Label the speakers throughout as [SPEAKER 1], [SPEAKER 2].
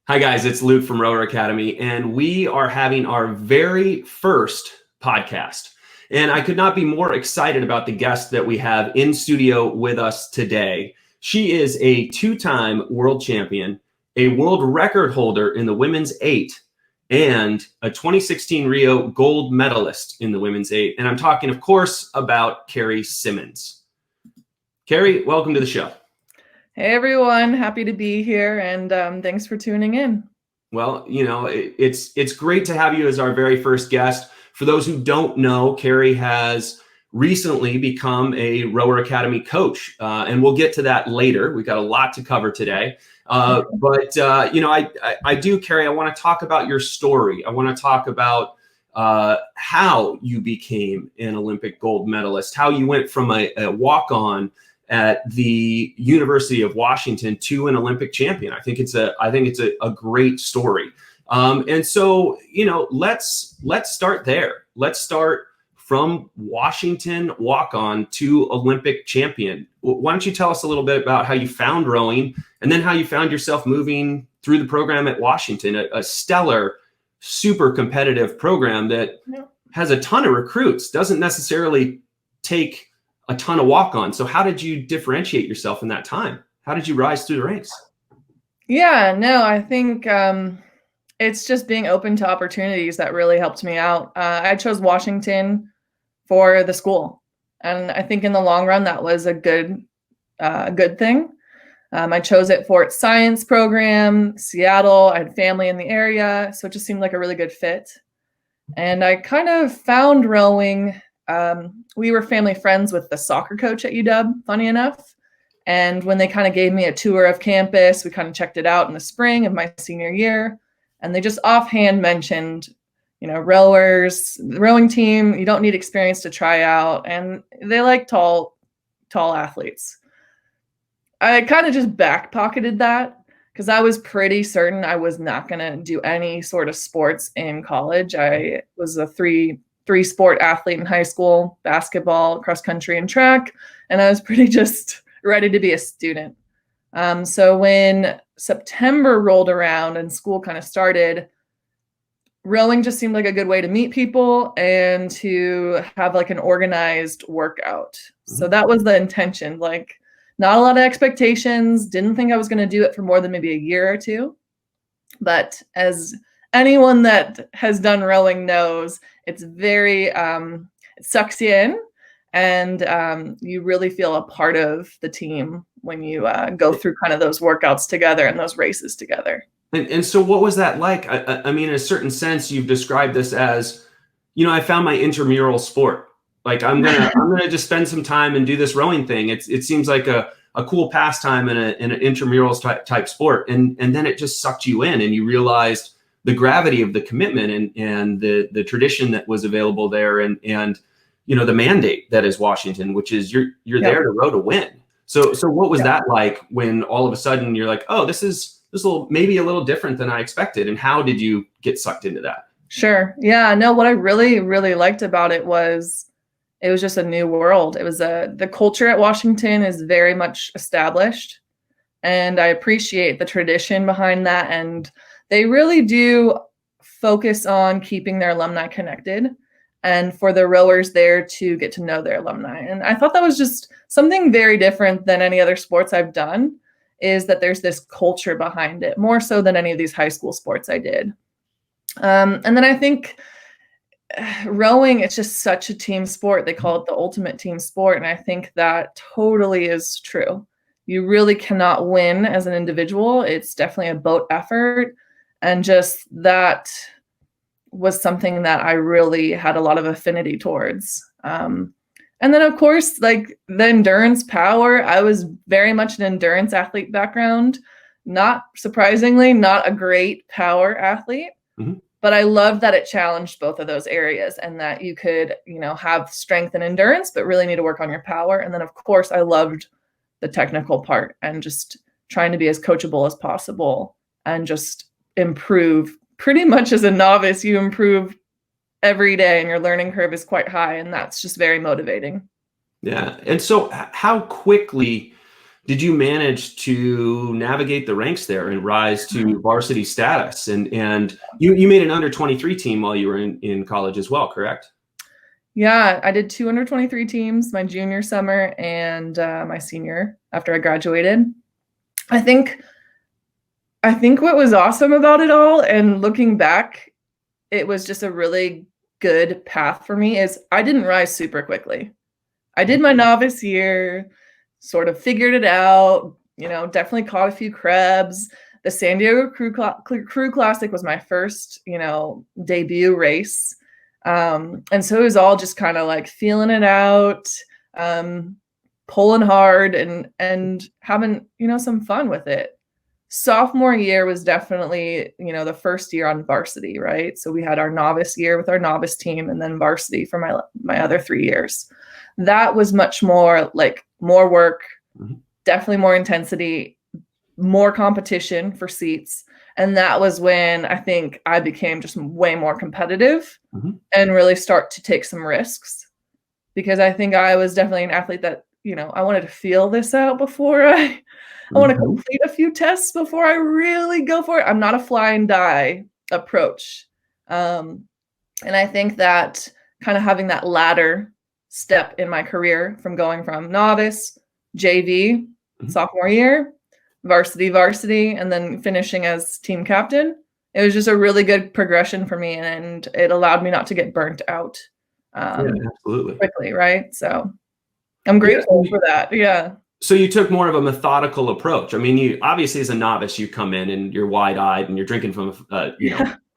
[SPEAKER 1] Hi, guys. It's Luke from Rower Academy, and we are having our very first podcast. And I could not be more excited about the guest that we have in studio with us today. She is a two-time world champion, a world record holder in the women's 8, and a 2016 Rio gold medalist in the women's 8. And I'm talking, of course, about Kerry Simmonds. Kerry, welcome to the show.
[SPEAKER 2] Hey everyone, happy to be here, and thanks for tuning in.
[SPEAKER 1] Well, it's great to have you as our very first guest. For those who don't know, Kerry has recently become a Rower Academy coach, and we'll get to that later. We've got a lot to cover today. I do, Kerry, I want to talk about your story. I want to talk about how you became an Olympic gold medalist, how you went from a walk-on at the University of Washington to an Olympic champion. I think it's a great story. And so, let's start there. Let's start from Washington walk-on to Olympic champion. Why don't you tell us a little bit about how you found rowing and then how you found yourself moving through the program at Washington, a stellar, super competitive program that has a ton of recruits, doesn't necessarily take a ton of walk-on. So how did you differentiate yourself in that time? How did you rise through the ranks?
[SPEAKER 2] Yeah, no, I think it's just being open to opportunities that really helped me out. I chose Washington for the school, and I think in the long run that was a good thing. I chose it for its science program, Seattle. I had family in the area, so it just seemed like a really good fit. And I kind of found rowing. We were family friends with the soccer coach at UW, funny enough. And when they kind of gave me a tour of campus, we kind of checked it out in the spring of my senior year. And they just offhand mentioned, rowers, the rowing team, you don't need experience to try out. And they like tall athletes. I kind of just back-pocketed that because I was pretty certain I was not going to do any sort of sports in college. I was a three-sport athlete in high school: basketball, cross country, and track. And I was pretty just ready to be a student. So when September rolled around and school kind of started, rowing just seemed like a good way to meet people and to have like an organized workout. Mm-hmm. So that was the intention. Like, not a lot of expectations. Didn't think I was going to do it for more than maybe a year or two. But as anyone that has done rowing knows, it's very, it sucks you in, and you really feel a part of the team when you go through kind of those workouts together and those races together.
[SPEAKER 1] And so what was that like? I mean, in a certain sense, you've described this as, I found my intramural sport. Like I'm gonna just spend some time and do this rowing thing. It seems like a cool pastime in an intramural type sport. And then it just sucked you in, and you realized the gravity of the commitment and the tradition that was available there, and the mandate that is Washington, which is you're there to row to win. So what was that like when all of a sudden you're like, oh, this is maybe a little different than I expected, and how did you get sucked into that?
[SPEAKER 2] Sure. Yeah. No, what I really, really liked about it was just a new world. It was the culture at Washington is very much established, and I appreciate the tradition behind that. And they really do focus on keeping their alumni connected and for the rowers there to get to know their alumni. And I thought that was just something very different than any other sports I've done, is that there's this culture behind it, more so than any of these high school sports I did. And then I think rowing, it's just such a team sport. They call it the ultimate team sport. And I think that totally is true. You really cannot win as an individual. It's definitely a boat effort. And just that was something that I really had a lot of affinity towards. And then, of course, like the endurance power, I was very much an endurance athlete background. Not surprisingly, not a great power athlete. Mm-hmm. But I loved that it challenged both of those areas, and that you could, have strength and endurance, but really need to work on your power. And then, of course, I loved the technical part and just trying to be as coachable as possible and just improve. Pretty much as a novice, you improve every day and your learning curve is quite high, and that's just very motivating.
[SPEAKER 1] Yeah. And so how quickly did you manage to navigate the ranks there and rise to varsity status? And you made an under 23 team while you were in college as well, correct?
[SPEAKER 2] Yeah, I did 2 under 23 teams my junior summer and my senior after I graduated. I think what was awesome about it all, and looking back, it was just a really good path for me, is I didn't rise super quickly. I did my novice year, sort of figured it out, definitely caught a few krebs. The San Diego Crew Classic was my first, debut race. And so it was all just kind of like feeling it out, pulling hard and having, some fun with it. Sophomore year was definitely, the first year on varsity, right? So we had our novice year with our novice team and then varsity for my other 3 years. That was much more like more work, definitely more intensity, more competition for seats. And that was when I think I became just way more competitive and really start to take some risks, because I think I was definitely an athlete that, I wanted to feel this out before I want to complete a few tests before I really go for it. I'm not a fly and die approach. And I think that kind of having that ladder step in my career from going from novice, JV, sophomore year, varsity, and then finishing as team captain, it was just a really good progression for me, and it allowed me not to get burnt out
[SPEAKER 1] absolutely
[SPEAKER 2] quickly, right? So I'm grateful for that. Yeah.
[SPEAKER 1] So you took more of a methodical approach. I mean, you obviously as a novice, you come in and you're wide-eyed and you're drinking from a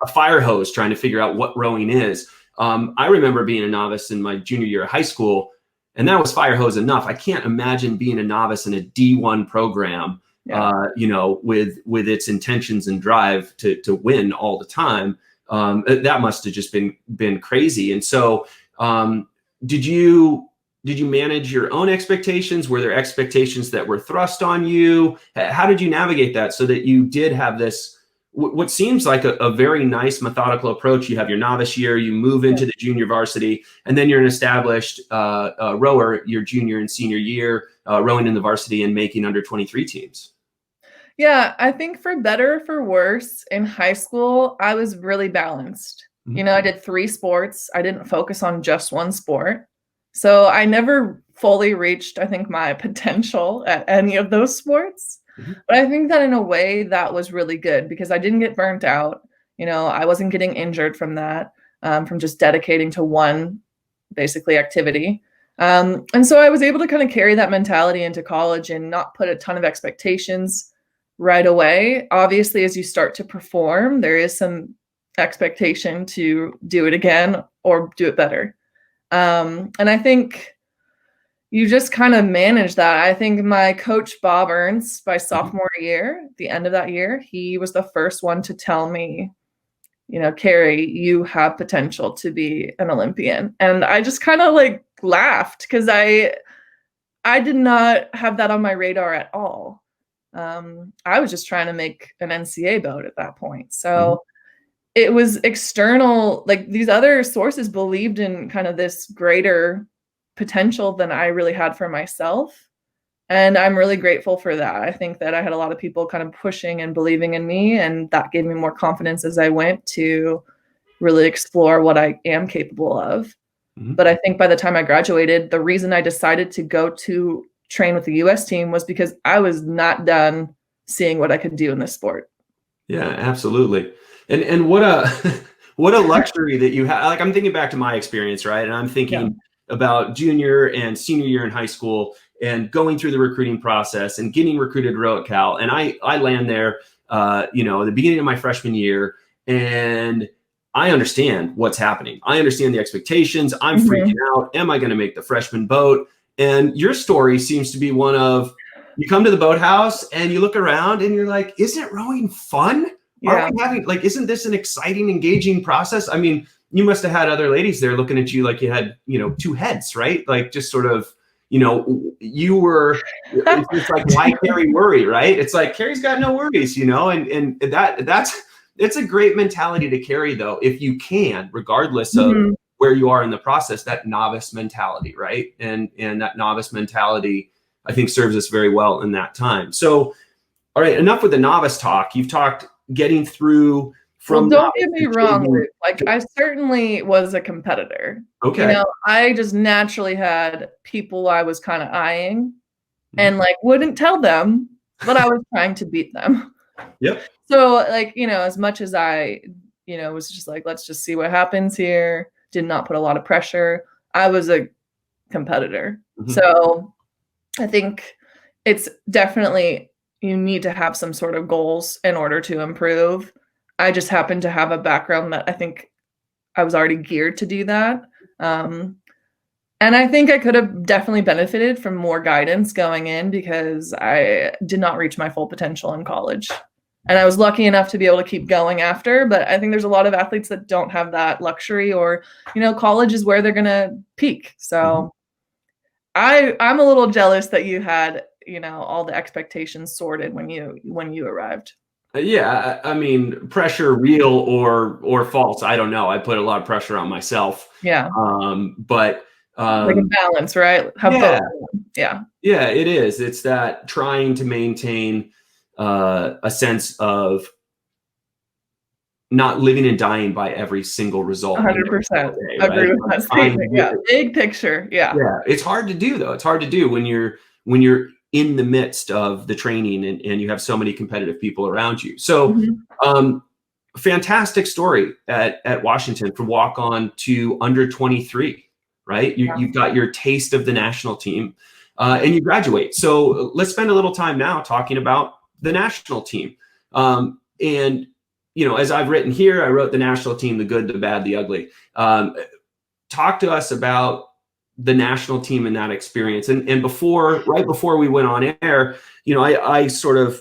[SPEAKER 1] fire hose trying to figure out what rowing is. I remember being a novice in my junior year of high school, and that was fire hose enough. I can't imagine being a novice in a D1 program, with its intentions and drive to win all the time. That must have just been crazy. And so, did you manage your own expectations? Were there expectations that were thrust on you? How did you navigate that so that you did have this, what seems like a very nice methodical approach? You have your novice year, you move into the junior varsity, and then you're an established rower your junior and senior year, rowing in the varsity and making under 23 teams.
[SPEAKER 2] Yeah, I think for better or for worse, in high school, I was really balanced. I did 3 sports. I didn't focus on just one sport. So I never fully reached, I think, my potential at any of those sports. But I think that in a way that was really good, because I didn't get burnt out. I wasn't getting injured from that, from just dedicating to one basically activity. And so I was able to kind of carry that mentality into college and not put a ton of expectations right away. Obviously, as you start to perform, there is some expectation to do it again or do it better. And I think you just kind of manage that. I think my coach, Bob Ernst, by sophomore year, the end of that year, he was the first one to tell me, Kerry, you have potential to be an Olympian. And I just kind of like laughed, because I did not have that on my radar at all. I was just trying to make an NCAA boat at that point. So it was external, like these other sources believed in kind of this greater potential than I really had for myself. And I'm really grateful for that. I think that I had a lot of people kind of pushing and believing in me, and that gave me more confidence as I went to really explore what I am capable of. But I think by the time I graduated, the reason I decided to go to train with the US team was because I was not done seeing what I could do in this sport.
[SPEAKER 1] Yeah, absolutely. And what a what a luxury that you have. Like, I'm thinking back to my experience, right? And I'm thinking about junior and senior year in high school and going through the recruiting process and getting recruited to row at Cal. And I land there, at the beginning of my freshman year, and I understand what's happening. I understand the expectations. I'm freaking out. Am I going to make the freshman boat? And your story seems to be one of, you come to the boathouse and you look around and you're like, isn't rowing fun? Are we having, like, isn't this an exciting, engaging process? I mean, you must have had other ladies there looking at you like you had, 2 heads, right? Like, just sort of, you were, it's like, why Kerry worry, right? It's like, Kerry's got no worries, and it's a great mentality to carry, though, if you can, regardless of where you are in the process, that novice mentality, right? And that novice mentality I think serves us very well in that time. So, all right, enough with the novice talk. You've talked getting through from.
[SPEAKER 2] Well, don't get me wrong, Luke. Like, I certainly was a competitor.
[SPEAKER 1] Okay.
[SPEAKER 2] You know, I just naturally had people I was kind of eyeing and like wouldn't tell them, but I was trying to beat them.
[SPEAKER 1] Yep.
[SPEAKER 2] So like, you know, as much as I, you know, was just like, let's just see what happens here, did not put a lot of pressure. I was a competitor. So I think it's definitely, you need to have some sort of goals in order to improve. I just happen to have a background that I think I was already geared to do that. And I think I could have definitely benefited from more guidance going in because I did not reach my full potential in college. And I was lucky enough to be able to keep going after, but I think there's a lot of athletes that don't have that luxury, or, you know, college is where they're going to peak. So I'm a little jealous that you had, you know, all the expectations sorted when you arrived.
[SPEAKER 1] Yeah, I mean, pressure, real or false, I don't know. I put a lot of pressure on myself.
[SPEAKER 2] Yeah.
[SPEAKER 1] But
[SPEAKER 2] like a balance, right? Yeah,
[SPEAKER 1] it is. It's that trying to maintain a sense of not living and dying by every single result.
[SPEAKER 2] 100%. Agree with that statement. Yeah, big picture. Yeah.
[SPEAKER 1] It's hard to do though. It's hard to do when you're in the midst of the training and you have so many competitive people around you. So, fantastic story at Washington from walk on to under 23, right? You've got your taste of the national team and you graduate. So let's spend a little time now talking about the national team. And, you know, as I've written here, I wrote the national team, the good, the bad, the ugly. Talk to us about the national team and that experience. And right before we went on air, you know, I sort of,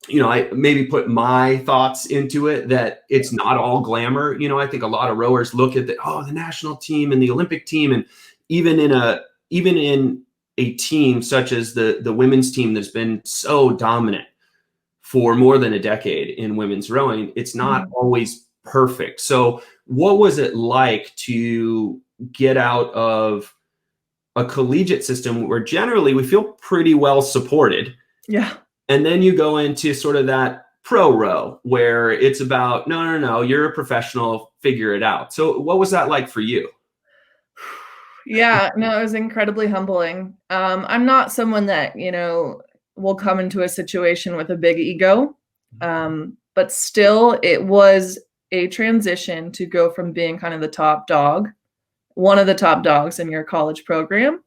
[SPEAKER 1] you know, I maybe put my thoughts into it that it's not all glamour. You know, I think a lot of rowers look at the national team and the Olympic team, and even in a team such as the women's team that's been so dominant for more than a decade in women's rowing, it's not always perfect. So what was it like to get out of a collegiate system where generally we feel pretty well supported?
[SPEAKER 2] Yeah.
[SPEAKER 1] And then you go into sort of that pro row where it's about, no, you're a professional, figure it out. So what was that like for you?
[SPEAKER 2] Yeah, no, it was incredibly humbling. I'm not someone that, you know, will come into a situation with a big ego. But still, it was a transition to go from being kind of the top dog, one of the top dogs in your college program,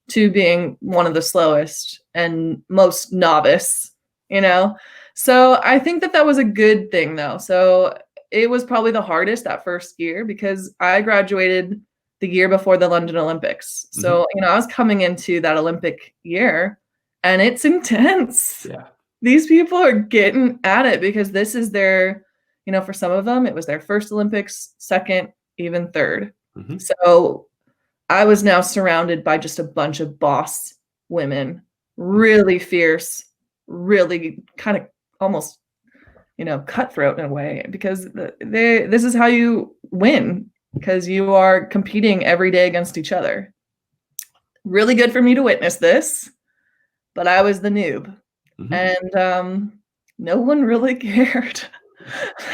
[SPEAKER 2] to being one of the slowest and most novice, you know? So I think that was a good thing though. So it was probably the hardest that first year because I graduated the year before the London Olympics. So, you know, I was coming into that Olympic year and it's intense.
[SPEAKER 1] Yeah.
[SPEAKER 2] These people are getting at it because this is their, you know, for some of them, it was their first Olympics, second, even third. So I was now surrounded by just a bunch of boss women, really fierce, really kind of almost, you know, cutthroat in a way, because this is how you win, because you are competing every day against each other. Really good for me to witness this, but I was the noob. And no one really cared.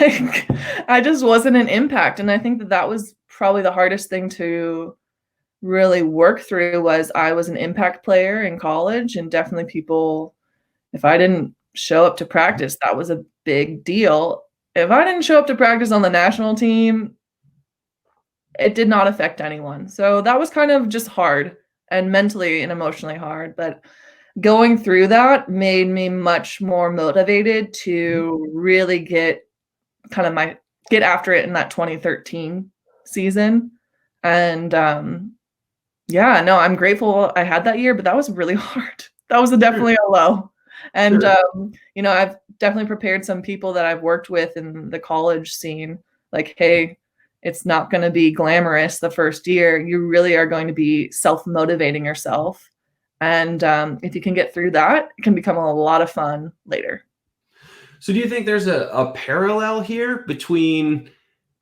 [SPEAKER 2] Like, I just wasn't an impact. And I think that was probably the hardest thing to really work through. Was I was an impact player in college, and definitely people, if I didn't show up to practice, that was a big deal. If I didn't show up to practice on the national team, it did not affect anyone. So that was kind of just hard, and mentally and emotionally hard. But going through that made me much more motivated to really get after it in that 2013 season. And yeah, no, I'm grateful I had that year, but that was really hard. That was definitely a low. And you know, I've definitely prepared some people that I've worked with in the college scene, like, hey, it's not going to be glamorous the first year. You really are going to be self-motivating yourself. And if you can get through that, it can become a lot of fun later.
[SPEAKER 1] So do you think there's a parallel here between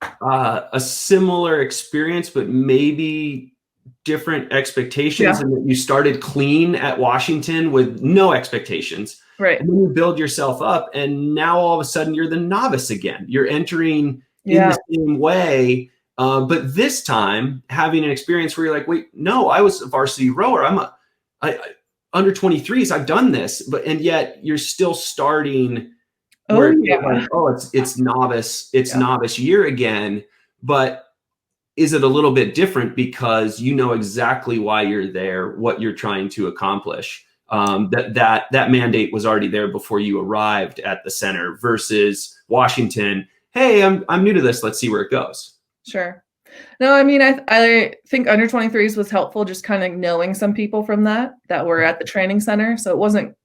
[SPEAKER 1] a similar experience, but maybe different expectations, and that you started clean at Washington with no expectations.
[SPEAKER 2] Right.
[SPEAKER 1] And then you build yourself up, and now all of a sudden you're the novice again. You're entering in the same way, but this time having an experience where you're like, wait, no, I was a varsity rower. Under 23s. I've done this, and yet you're still starting. It's novice. It's novice year again, but is it a little bit different because you know exactly why you're there, what you're trying to accomplish? That mandate was already there before you arrived at the center versus Washington. Hey, I'm new to this. Let's see where it goes.
[SPEAKER 2] Sure. No, I mean, I think under 23s was helpful, just kind of knowing some people from that were at the training center. So it wasn't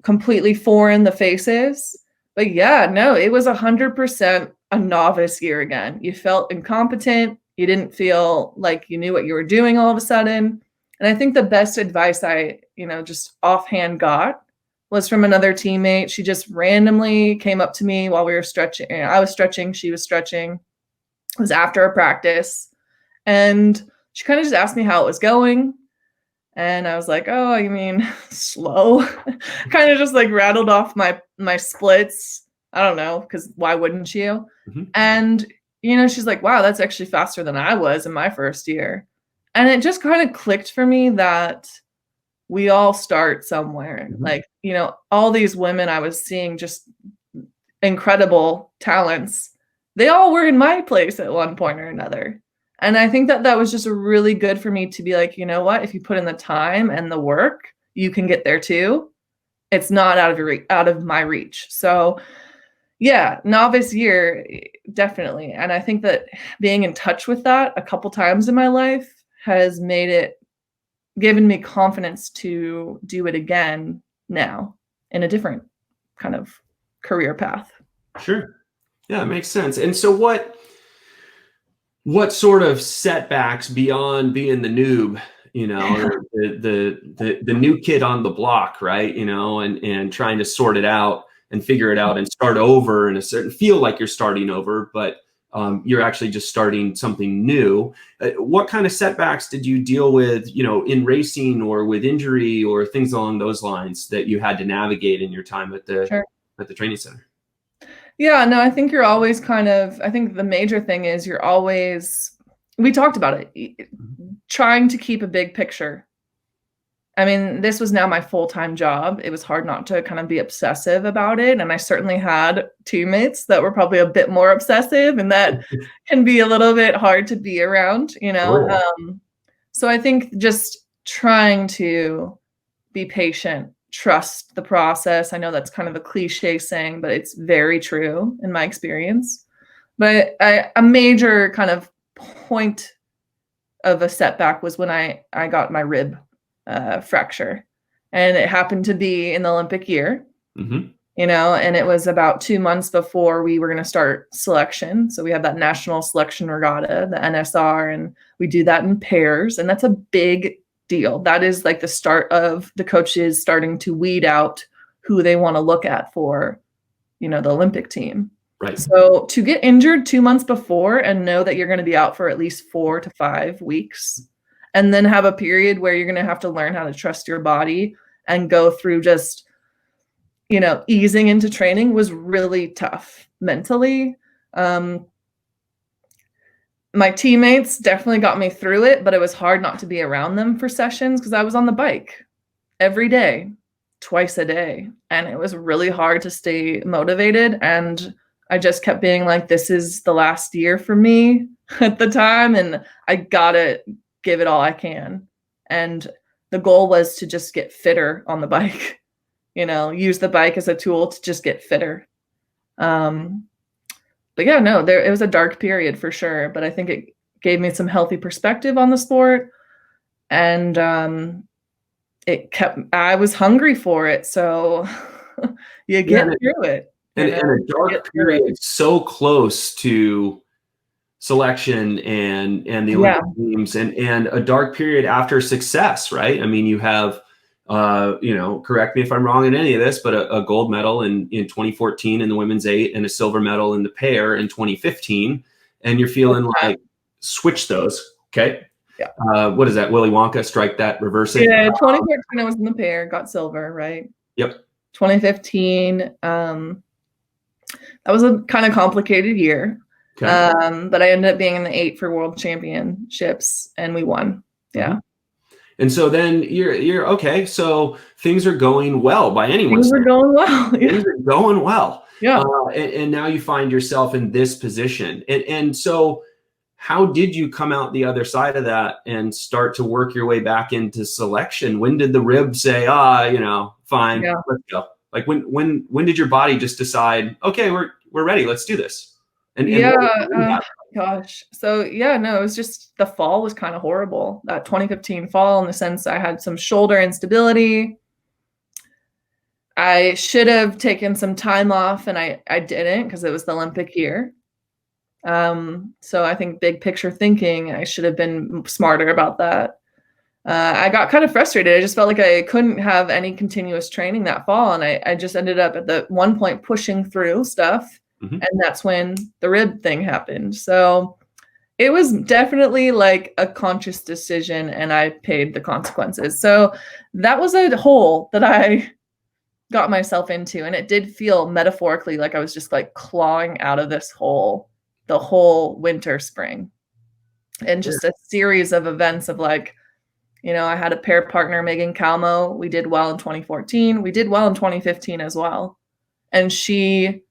[SPEAKER 2] completely foreign, the faces. But yeah, no, it was 100% a novice year again. You felt incompetent. You didn't feel like you knew what you were doing all of a sudden. And I think the best advice I, just offhand got was from another teammate. She just randomly came up to me while we were stretching. I was stretching, she was stretching. It was after a practice. And she kind of just asked me how it was going. And I was like, oh, you mean slow? Kind of just like rattled off my splits. I don't know, because why wouldn't you? Mm-hmm. And, she's like, wow, that's actually faster than I was in my first year. And it just kind of clicked for me that we all start somewhere. Mm-hmm. Like, all these women I was seeing, just incredible talents. They all were in my place at one point or another. And I think that was just really good for me to be like, you know what, if you put in the time and the work, you can get there too. It's not out of my reach. So yeah, novice year, definitely. And I think that being in touch with that a couple times in my life has given me confidence to do it again now in a different kind of career path.
[SPEAKER 1] Sure. Yeah, it makes sense. And so what sort of setbacks beyond being the noob, the new kid on the block, right? And trying to sort it out and figure it out and start over feel like you're starting over, but you're actually just starting something new. What kind of setbacks did you deal with, in racing or with injury or things along those lines that you had to navigate in your time at the training center?
[SPEAKER 2] Yeah, no, I think you're always I think the major thing is we talked about it, trying to keep a big picture. I mean, this was now my full-time job. It was hard not to kind of be obsessive about it. And I certainly had teammates that were probably a bit more obsessive, and that can be a little bit hard to be around,
[SPEAKER 1] Sure.
[SPEAKER 2] So I think just trying to be patient, trust the process. I know that's kind of a cliche saying, but it's very true in my experience. But a major kind of point of a setback was when I got my rib fracture, and it happened to be in the Olympic year. Mm-hmm. And it was about 2 months before we were going to start selection. So we have that national selection regatta, the NSR, and we do that in pairs, and that's a big deal. That is like the start of the coaches starting to weed out who they want to look at for, the Olympic team.
[SPEAKER 1] Right.
[SPEAKER 2] So to get injured 2 months before and know that you're going to be out for at least 4 to 5 weeks, and then have a period where you're going to have to learn how to trust your body and go through just, easing into training was really tough mentally. My teammates definitely got me through it, but it was hard not to be around them for sessions because I was on the bike every day, twice a day. And it was really hard to stay motivated. And I just kept being like, this is the last year for me at the time, and I gotta give it all I can. And the goal was to just get fitter on the bike, use the bike as a tool to just get fitter. But yeah, no, it was a dark period for sure, but I think it gave me some healthy perspective on the sport, and I was hungry for it. So you get through it.
[SPEAKER 1] And a dark period so close to selection and the Olympic teams, and a dark period after success, right? I mean, you have, correct me if I'm wrong in any of this, but a gold medal in 2014 in the women's 8 and a silver medal in the pair in 2015. And you're feeling like, switch those. Okay.
[SPEAKER 2] Yeah.
[SPEAKER 1] What is that? Willy Wonka, strike that, reverse it.
[SPEAKER 2] Yeah, 2014 I was in the pair, got silver, right?
[SPEAKER 1] Yep.
[SPEAKER 2] 2015, that was a kind of complicated year.
[SPEAKER 1] Okay.
[SPEAKER 2] But I ended up being in the 8 for world championships and we won. Yeah.
[SPEAKER 1] Mm-hmm. And so then you're okay. So things are going well by anyone's
[SPEAKER 2] standards. Things are going well. Yeah.
[SPEAKER 1] Things are going well.
[SPEAKER 2] Yeah.
[SPEAKER 1] And now you find yourself in this position. And so how did you come out the other side of that and start to work your way back into selection? When did the rib say, fine, let's go? Like when did your body just decide, okay, we're ready, let's do this? And
[SPEAKER 2] gosh. So it was just the fall was kind of horrible. That 2015 fall, in the sense I had some shoulder instability. I should have taken some time off and I didn't, because it was the Olympic year. So I think big picture thinking, I should have been smarter about that. I got kind of frustrated. I just felt like I couldn't have any continuous training that fall. And I just ended up at the one point pushing through stuff. Mm-hmm. And that's when the rib thing happened. So it was definitely like a conscious decision and I paid the consequences. So that was a hole that I got myself into. And it did feel metaphorically like I was just like clawing out of this hole the whole winter, spring. And just a series of events of like, I had a pair partner, Megan Calmo. We did well in 2014. We did well in 2015 as well. And she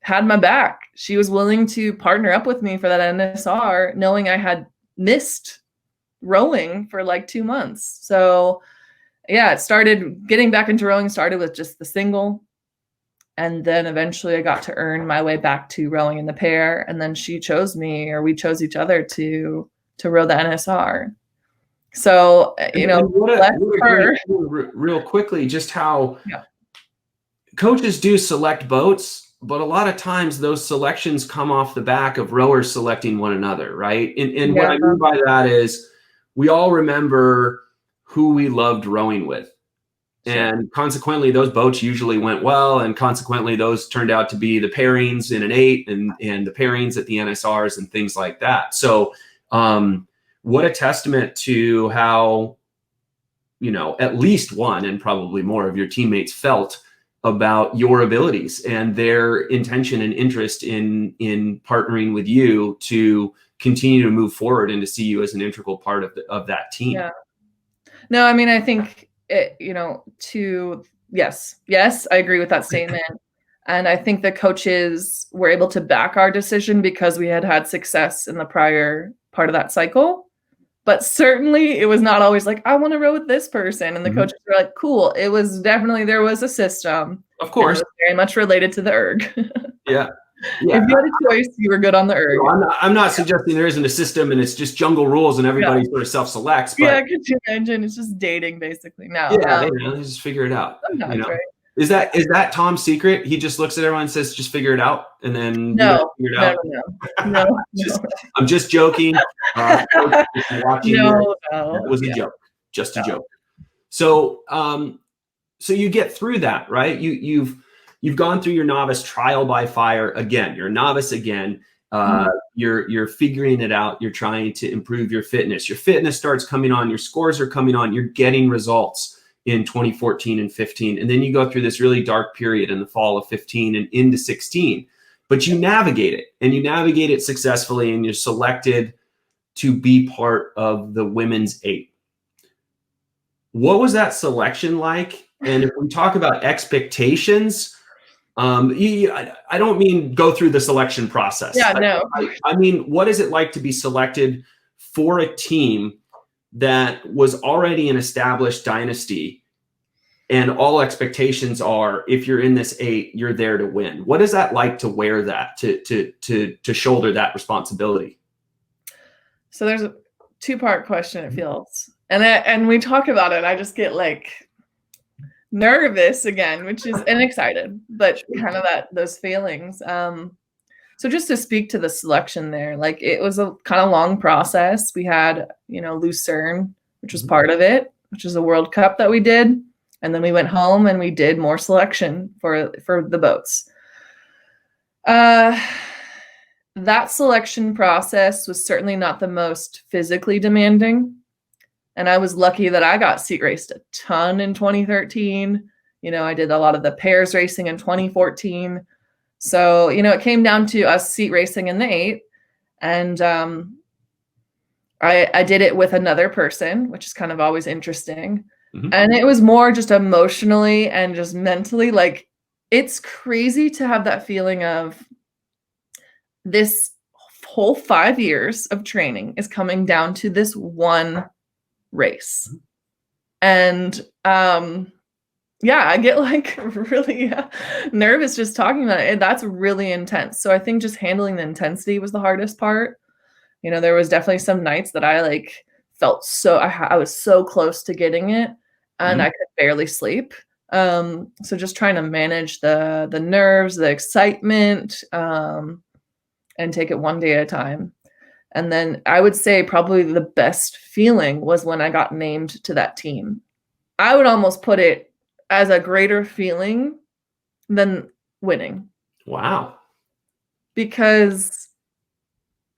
[SPEAKER 2] had my back. She was willing to partner up with me for that NSR, knowing I had missed rowing for like 2 months. So it started getting back into rowing, started with just the single. And then eventually I got to earn my way back to rowing in the pair. And then she chose me, or we chose each other to row the NSR. So,
[SPEAKER 1] real quickly, just how coaches do select boats, but a lot of times those selections come off the back of rowers selecting one another, right? And what I mean by that is we all remember who we loved rowing with. And consequently, those boats usually went well. And consequently, those turned out to be the pairings in an 8 and the pairings at the NSRs and things like that. So what a testament to how, at least one and probably more of your teammates felt about your abilities and their intention and interest in partnering with you to continue to move forward and to see you as an integral part of that team.
[SPEAKER 2] Yeah. No, I mean, I think yes, I agree with that statement. And I think the coaches were able to back our decision because we had success in the prior part of that cycle. But certainly it was not always like, I want to row with this person. And the coaches were like, cool. It was definitely, there was a system.
[SPEAKER 1] Of course.
[SPEAKER 2] It was very much related to the erg.
[SPEAKER 1] Yeah.
[SPEAKER 2] If you had a choice, you were good on the erg.
[SPEAKER 1] No, I'm not suggesting there isn't a system and it's just jungle rules and everybody sort of self-selects. But
[SPEAKER 2] could you imagine? It's just dating basically now.
[SPEAKER 1] They just figure it out.
[SPEAKER 2] Sometimes, right?
[SPEAKER 1] Is that Tom's secret? He just looks at everyone and says, just figure it out. And then
[SPEAKER 2] no,
[SPEAKER 1] figure it out.
[SPEAKER 2] No.
[SPEAKER 1] I'm just joking. Watching that was a joke, just a joke. So, so you get through that, right? You've gone through your novice trial by fire again. You're a novice again. You're figuring it out. You're trying to improve your fitness. Your fitness starts coming on. Your scores are coming on. You're getting results in 2014 and 15. And then you go through this really dark period in the fall of 15 and into 16. But you navigate it, and you navigate it successfully, and you're selected to be part of the women's 8. What was that selection like? And if we talk about expectations, I don't mean go through the selection process.
[SPEAKER 2] Yeah, no.
[SPEAKER 1] I mean, what is it like to be selected for a team that was already an established dynasty, and all expectations are, if you're in this 8, you're there to win? What is that like to wear that, to shoulder that responsibility?
[SPEAKER 2] So there's a 2-part question, it feels. And we talk about it. I just get like nervous again, and excited, but kind of those feelings. So just to speak to the selection there, like it was a kind of long process. We had, Lucerne, which was part of it, which is a World Cup that we did. And then we went home and we did more selection for the boats. that selection process was certainly not the most physically demanding. And I was lucky that I got seat raced a ton in 2013. I did a lot of the pairs racing in 2014. So, it came down to us seat racing in the 8. And I did it with another person, which is kind of always interesting. Mm-hmm. And it was more just emotionally and just mentally, like, it's crazy to have that feeling of this whole 5 years of training is coming down to this one race. And I get like really nervous just talking about it. That's really intense. So I think just handling the intensity was the hardest part. There was definitely some nights that I like felt I was so close to getting it, and I could barely sleep. So just trying to manage the nerves, the excitement, and take it one day at a time. And then I would say probably the best feeling was when I got named to that team. I would almost put it as a greater feeling than winning.
[SPEAKER 1] Wow.
[SPEAKER 2] Because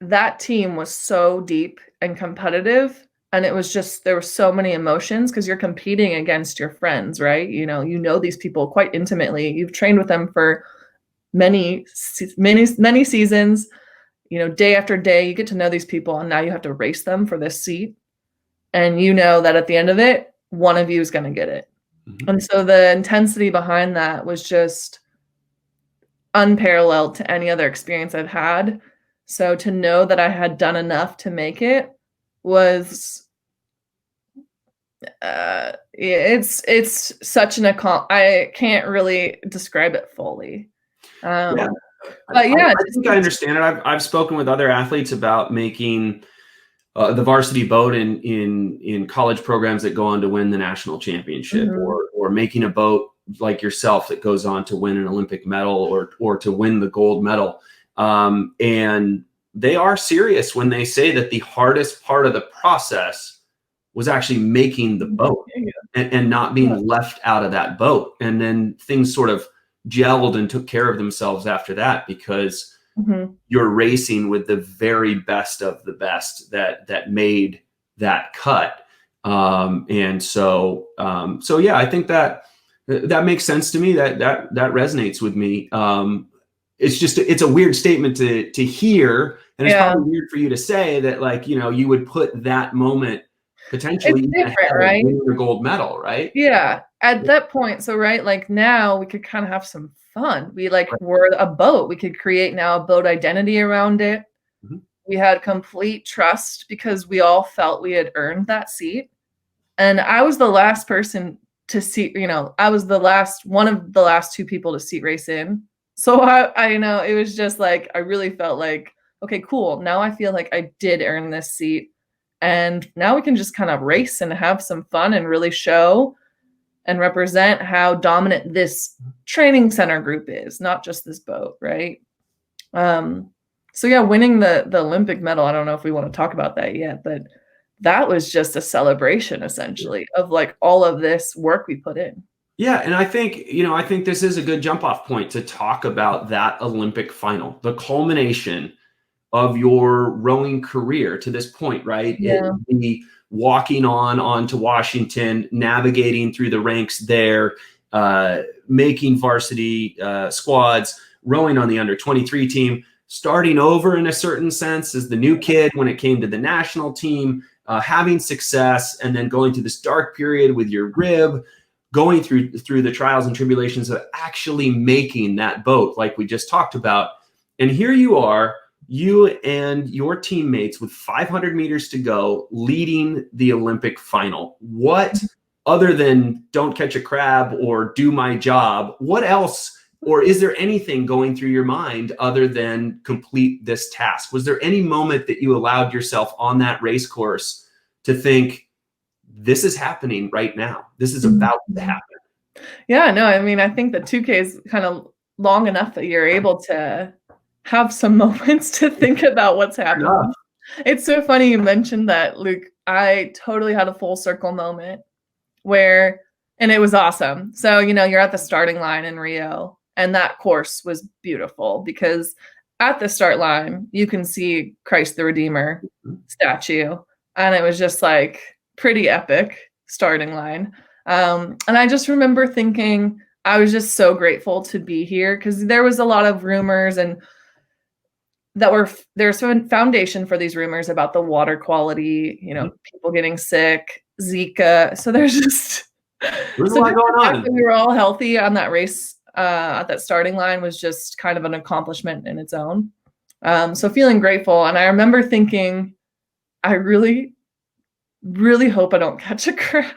[SPEAKER 2] that team was so deep and competitive, and it was just, there were so many emotions because you're competing against your friends, right? These people quite intimately. You've trained with them for many seasons, day after day. You get to know these people, and now you have to race them for this seat. And that at the end of it, one of you is going to get it. Mm-hmm. And so the intensity behind that was just unparalleled to any other experience I've had. So to know that I had done enough to make it was, it's such an I can't really describe it fully. But
[SPEAKER 1] I think I understand it. I've spoken with other athletes about making the varsity boat in college programs that go on to win the national championship, mm-hmm. or making a boat like yourself that goes on to win an Olympic medal or to win the gold medal. And they are serious when they say that the hardest part of the process was actually making the boat and not being left out of that boat. And then things sort of gelled and took care of themselves after that, because mm-hmm. you're racing with the very best of the best that made that cut. I think that makes sense to me. That resonates with me. It's a weird statement to hear, and it's probably weird for you to say that, like, you would put that moment potentially ahead of winning the gold medal, right?
[SPEAKER 2] Yeah, at that point. So like now we could kind of have some fun. We were a boat. We could create now a boat identity around it. Mm-hmm. We had complete trust because we all felt we had earned that seat. And I was the last person to seat, I was one of the last 2 people to seat race in. So I it was just like, I really felt like, okay, cool. Now I feel like I did earn this seat. And now we can just kind of race and have some fun and really show and represent how dominant this training center group is, not just this boat, right? Winning the Olympic medal, I don't know if we want to talk about that yet, but that was just a celebration essentially of like all of this work we put in.
[SPEAKER 1] Yeah. And I think this is a good jump off point to talk about that Olympic final, the culmination of your rowing career to this point, right?
[SPEAKER 2] Yeah.
[SPEAKER 1] The walking on to Washington, navigating through the ranks there, making varsity squads, rowing on the under 23 team, starting over in a certain sense as the new kid when it came to the national team, having success, and then going through this dark period with your rib, going through the trials and tribulations of actually making that boat like we just talked about. And here you are, you and your teammates with 500 meters to go, leading the Olympic final. What, other than don't catch a crab or do my job, what else, or is there anything going through your mind other than complete this task? Was there any moment that you allowed yourself on that race course to think, this is happening right now, this is about to happen?
[SPEAKER 2] Yeah, no, I mean, I think the 2K is kind of long enough that you're able to have some moments to think about what's happening. Yeah. It's so funny you mentioned that, Luke. I totally had a full circle moment and it was awesome. So, you're at the starting line in Rio, and that course was beautiful because at the start line, you can see Christ the Redeemer statue. And it was just like pretty epic starting line. And I just remember thinking, I was just so grateful to be here because there was a lot of rumors and there's a foundation for these rumors about the water quality, people getting sick, Zika. So there's just
[SPEAKER 1] there's a lot going on.
[SPEAKER 2] We were all healthy on that race at that starting line was just kind of an accomplishment in its own. So feeling grateful. And I remember thinking, I really, really hope I don't catch a crab,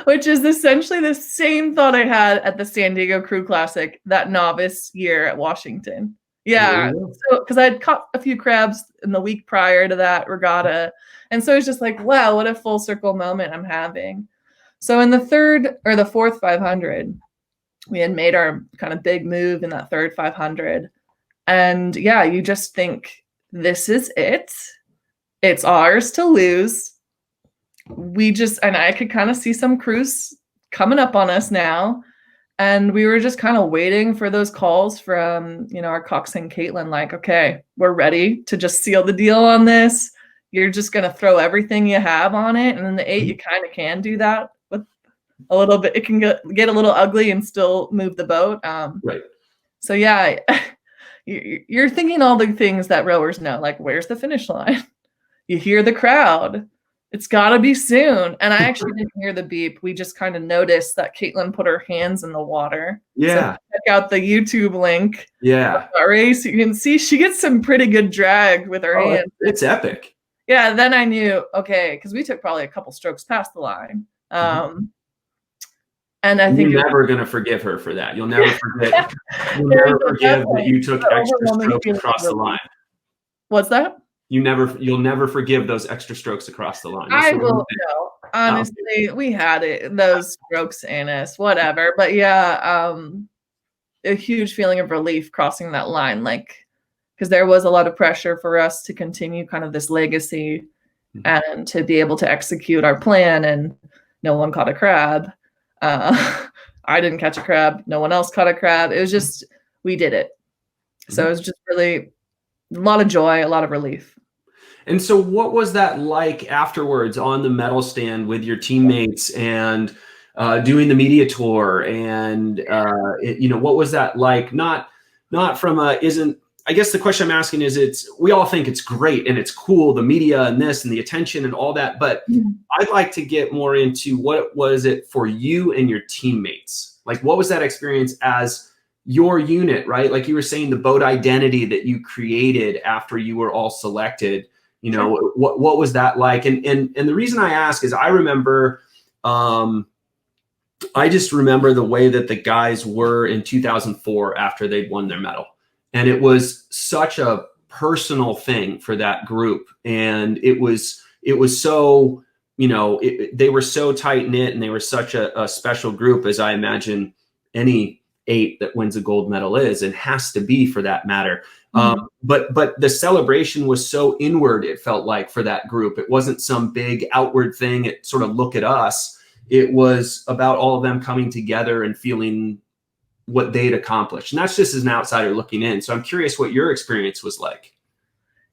[SPEAKER 2] which is essentially the same thought I had at the San Diego Crew Classic, that novice year at Washington. Yeah. So, because I'd caught a few crabs in the week prior to that regatta. And so it's just like, wow, what a full circle moment I'm having. So in the fourth 500, we had made our kind of big move in that third 500. And yeah, you just think, this is it. It's ours to lose. And I could kind of see some crews coming up on us now. And we were just kind of waiting for those calls from, our coxswain Caitlin, like, okay, we're ready to just seal the deal on this. You're just going to throw everything you have on it. And in the 8, you kind of can do that with a little bit. It can get a little ugly and still move the boat.
[SPEAKER 1] Right.
[SPEAKER 2] So yeah, you're thinking all the things that rowers know, like, where's the finish line? You hear the crowd. It's got to be soon. And I actually didn't hear the beep. We just kind of noticed that Caitlin put her hands in the water.
[SPEAKER 1] Yeah.
[SPEAKER 2] So check out the YouTube link.
[SPEAKER 1] Yeah.
[SPEAKER 2] Race. You can see she gets some pretty good drag with her hands.
[SPEAKER 1] It's epic.
[SPEAKER 2] Yeah. Then I knew, okay, because we took probably a couple strokes past the line. And I think
[SPEAKER 1] you're never going to forgive her for that. You'll never forget. You'll never forgive that you took extra strokes across the line.
[SPEAKER 2] What's that?
[SPEAKER 1] You'll never forgive those extra strokes across the line.
[SPEAKER 2] I will know. Honestly, we had those strokes in us, whatever. But yeah, a huge feeling of relief crossing that line, like, because there was a lot of pressure for us to continue kind of this legacy and to be able to execute our plan. And no one caught a crab. I didn't catch a crab. No one else caught a crab. It was just, we did it. So it was just really a lot of joy, a lot of relief.
[SPEAKER 1] And so what was that like afterwards on the medal stand with your teammates and doing the media tour? And, what was that like? Not from I guess the question I'm asking is we all think it's great and it's cool, the media and this and the attention and all that, but I'd like to get more into what was it for you and your teammates? Like, what was that experience as your unit, right? Like you were saying, the boat identity that you created after you were all selected. What was that like? And the reason I ask is I remember, I just remember the way that the guys were in 2004 after they'd won their medal. And it was such a personal thing for that group. And it was so, they were so tight knit and they were such a special group, as I imagine any 8 that wins a gold medal is and has to be for that matter. But the celebration was so inward, it felt like, for that group. It wasn't some big outward thing. It sort of look at us. It was about all of them coming together and feeling what they'd accomplished. And that's just as an outsider looking in. So I'm curious what your experience was like.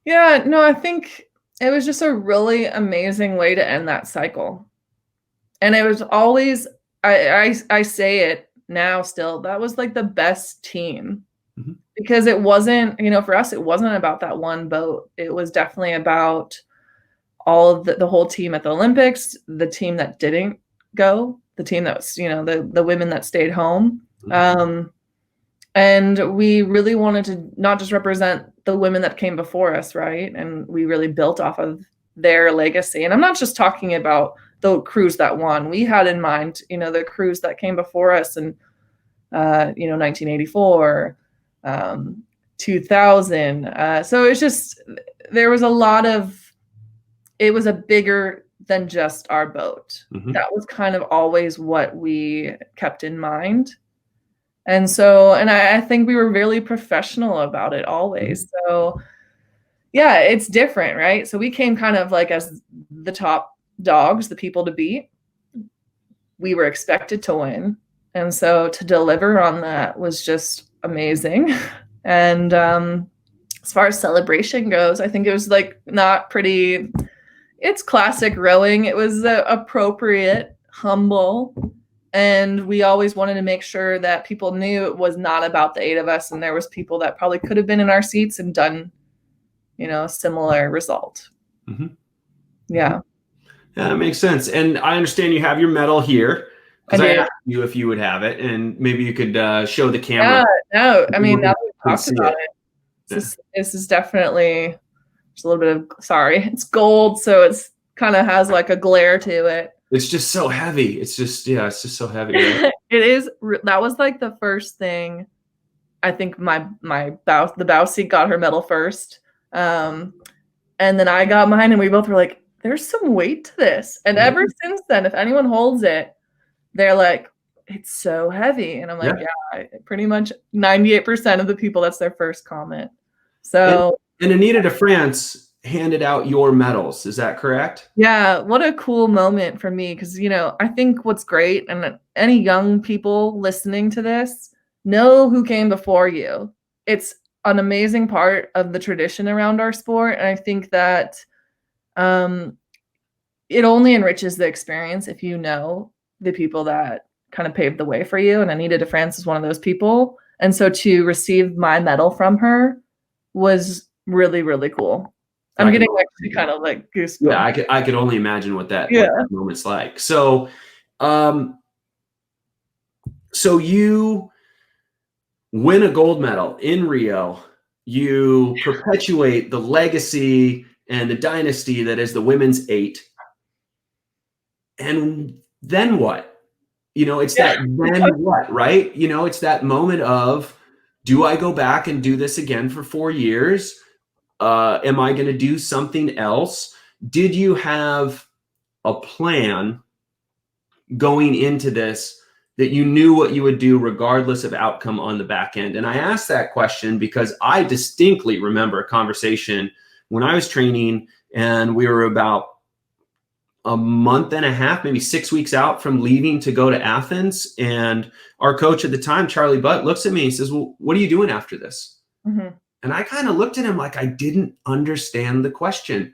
[SPEAKER 2] Yeah, no, I think it was just a really amazing way to end that cycle. And it was always, I say it now still, that was like the best team. Because it wasn't, for us, it wasn't about that one boat. It was definitely about all of the whole team at the Olympics, the team that didn't go, the team that was, the women that stayed home. And we really wanted to not just represent the women that came before us, right? And we really built off of their legacy. And I'm not just talking about the crews that won. We had in mind, the crews that came before us and, 1984, 2000. So it's just, there was a lot of, it was a bigger than just our boat. That was kind of always what we kept in mind. And so, and I think we were really professional about it always. So yeah, it's different, right? So we came kind of like as the top dogs, the people to beat. We were expected to win. And so to deliver on that was just amazing. And as far as celebration goes, I think it was like not pretty. It's classic rowing. It was appropriate, humble, and we always wanted to make sure that people knew it was not about the 8 of us, and there was people that probably could have been in our seats and done, a similar result.
[SPEAKER 1] Mm-hmm.
[SPEAKER 2] Yeah.
[SPEAKER 1] Yeah, that makes sense. And I understand you have your medal here because I asked you if you would have it, and maybe you could show the camera.
[SPEAKER 2] Yeah, no, I mean, now that we talked about it, this is definitely just a little bit of, it's gold, so it's kind of has like a glare to it.
[SPEAKER 1] It's just so heavy. It's just so heavy. Right?
[SPEAKER 2] It is. That was like the first thing. I think the bow seat got her medal first. And then I got mine, and we both were like, there's some weight to this. And ever since then, if anyone holds it, they're like, it's so heavy. And I'm like, yeah, pretty much 98% of the people, that's their first comment. So.
[SPEAKER 1] And Anita de France handed out your medals. Is that correct?
[SPEAKER 2] Yeah. What a cool moment for me. Because, I think what's great, and any young people listening to this, know who came before you. It's an amazing part of the tradition around our sport. And I think that it only enriches the experience if you know the people that kind of paved the way for you. And Anita de France is one of those people. And so to receive my medal from her was really, really cool. I'm getting actually kind of like goosebumps.
[SPEAKER 1] Yeah, I could only imagine what that moment's like. So, so you win a gold medal in Rio. You perpetuate the legacy and the dynasty that is the women's 8. And then what? It's that then what, right? It's that moment of, do I go back and do this again for 4 years? Am I going to do something else? Did you have a plan going into this that you knew what you would do regardless of outcome on the back end? And I asked that question because I distinctly remember a conversation when I was training, and we were about a month and a half, maybe 6 weeks out from leaving to go to Athens. And our coach at the time, Charlie Butt, looks at me and says, well, what are you doing after this? Mm-hmm. And I kind of looked at him like I didn't understand the question.